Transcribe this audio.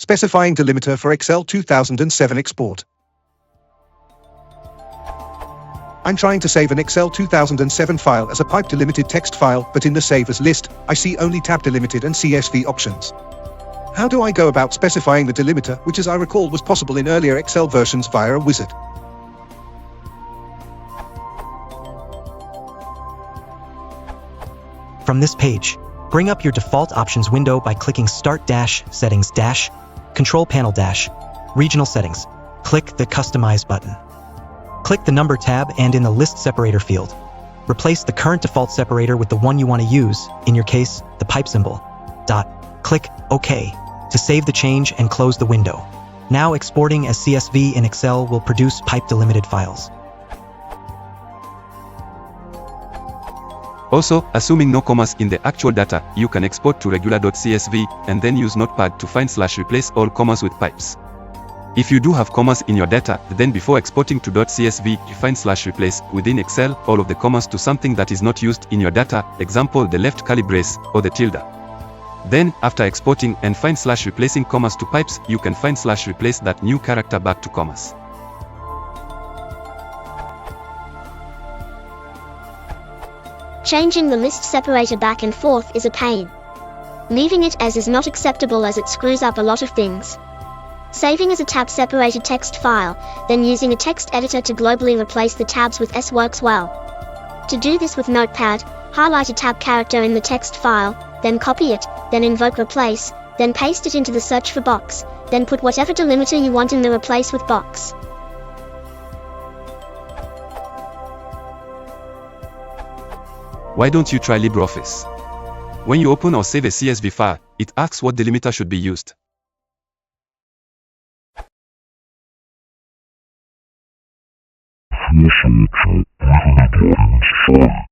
Specifying delimiter for Excel 2007 export. I'm trying to save an Excel 2007 file as a pipe delimited text file, but in the Save As list, I see only tab delimited and CSV options. How do I go about specifying the delimiter, which as I recall was possible in earlier Excel versions via a wizard? From this page, bring up your default options window by clicking Start-Settings-Control Panel-Regional Settings. Click the Customize button. Click the Number tab and in the List Separator field, replace the current default separator with the one you want to use, in your case, the pipe symbol. Click OK to save the change and close the window. Now exporting as CSV in Excel will produce pipe delimited files. Also, assuming no commas in the actual data, you can export to regular.csv and then use Notepad to find/replace all commas with pipes. If you do have commas in your data, then before exporting to .csv, you find/replace within Excel all of the commas to something that is not used in your data, example the left curly brace or the tilde. Then, after exporting and find/replacing commas to pipes, you can find/replace that new character back to commas. Changing the list separator back and forth is a pain. Leaving it as is not acceptable as it screws up a lot of things. Saving as a tab-separated text file, then using a text editor to globally replace the tabs with S works well. To do this with Notepad, highlight a tab character in the text file, then copy it, then invoke replace, then paste it into the search for box, then put whatever delimiter you want in the replace with box. Why don't you try LibreOffice? When you open or save a CSV file, it asks what delimiter should be used. CSV Excel,